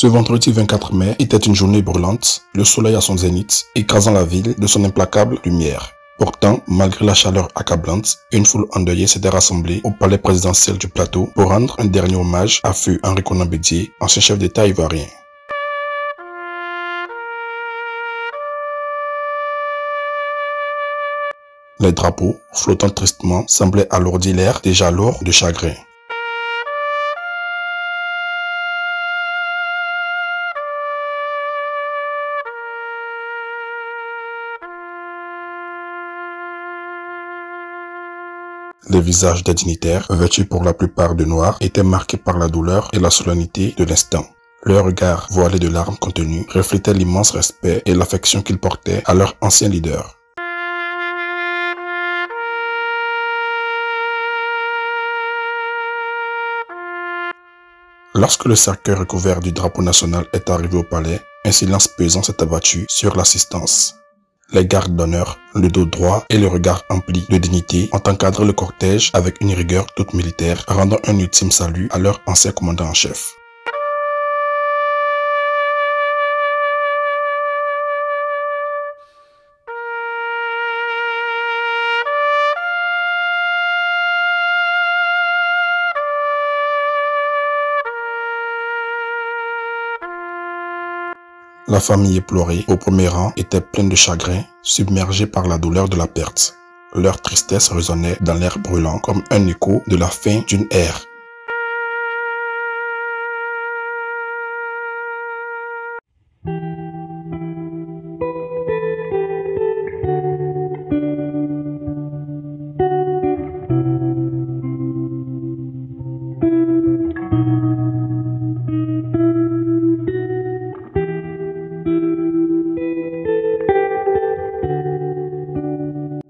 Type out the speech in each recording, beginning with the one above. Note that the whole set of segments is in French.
Ce vendredi 24 mai était une journée brûlante, le soleil à son zénith, écrasant la ville de son implacable lumière. Pourtant, malgré la chaleur accablante, une foule endeuillée s'était rassemblée au palais présidentiel du Plateau pour rendre un dernier hommage à feu Henri Konan Bédié, ancien chef d'État ivoirien. Les drapeaux, flottant tristement, semblaient alourdir l'air déjà lourd de chagrin. Les visages des dignitaires, vêtus pour la plupart de noir, étaient marqués par la douleur et la solennité de l'instant. Leurs regards, voilés de larmes contenues, reflétaient l'immense respect et l'affection qu'ils portaient à leur ancien leader. Lorsque le cercueil recouvert du drapeau national est arrivé au palais, un silence pesant s'est abattu sur l'assistance. Les gardes d'honneur, le dos droit et le regard empli de dignité ont encadré le cortège avec une rigueur toute militaire, rendant un ultime salut à leur ancien commandant en chef. La famille éplorée, au premier rang, était pleine de chagrin, submergée par la douleur de la perte. Leur tristesse résonnait dans l'air brûlant comme un écho de la fin d'une ère.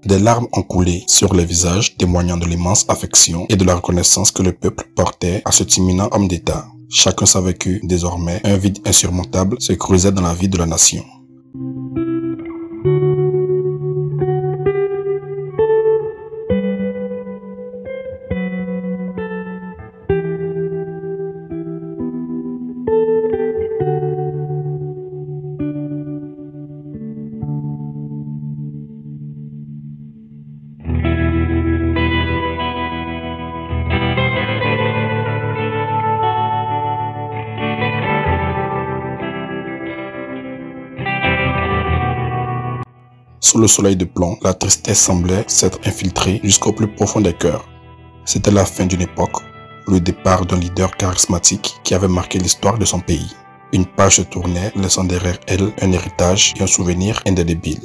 Des larmes ont coulé sur les visages, témoignant de l'immense affection et de la reconnaissance que le peuple portait à cet imminent homme d'État. Chacun savait que, désormais, un vide insurmontable se creusait dans la vie de la nation. Sous le soleil de plomb, la tristesse semblait s'être infiltrée jusqu'au plus profond des cœurs. C'était la fin d'une époque, le départ d'un leader charismatique qui avait marqué l'histoire de son pays. Une page se tournait, laissant derrière elle un héritage et un souvenir indélébile.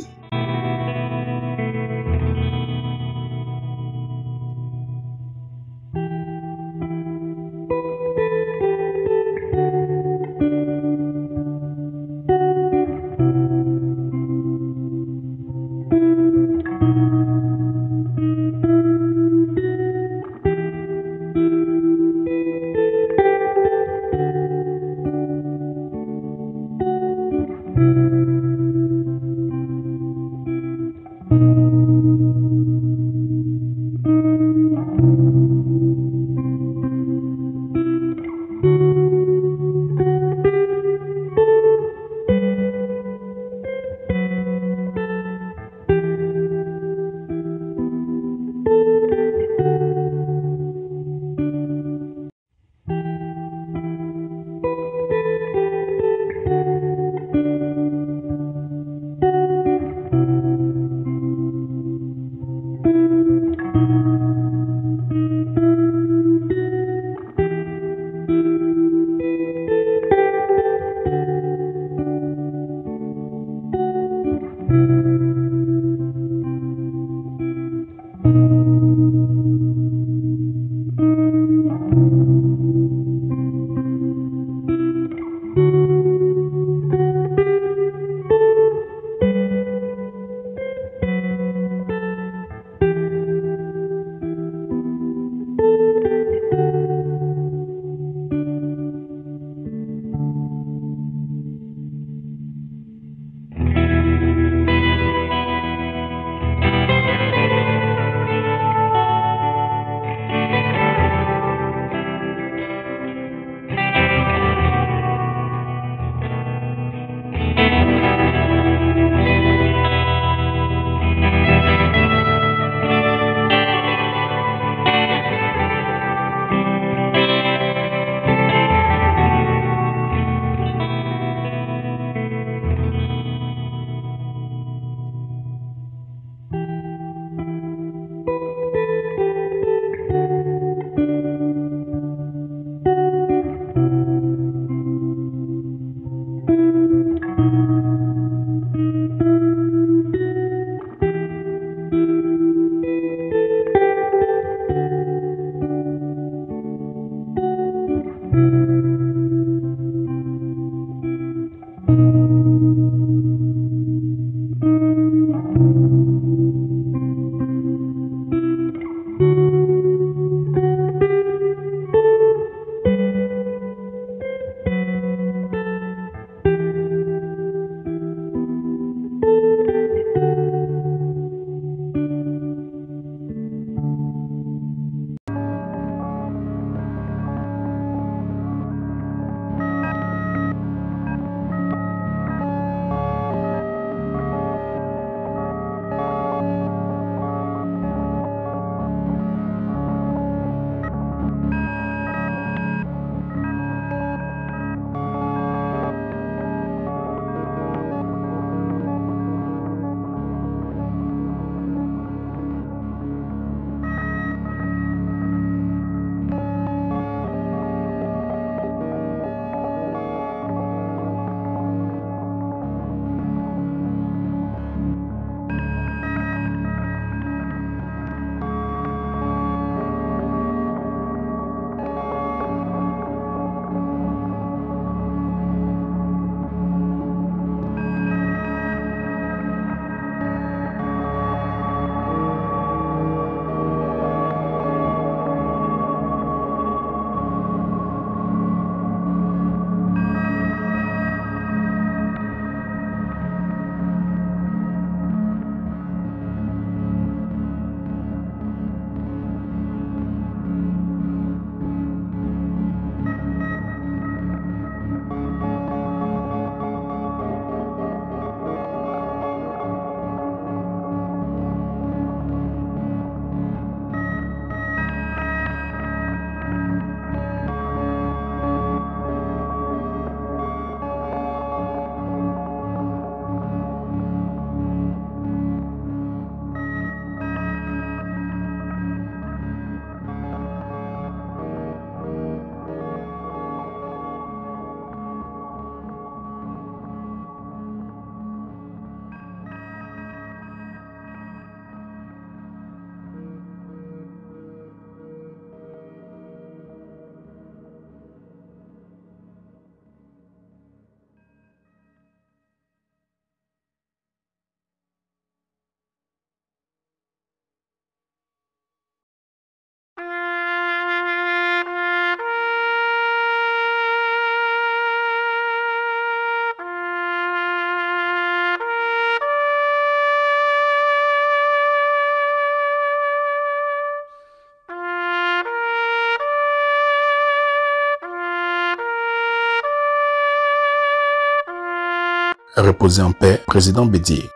Reposez en paix, président Bédié.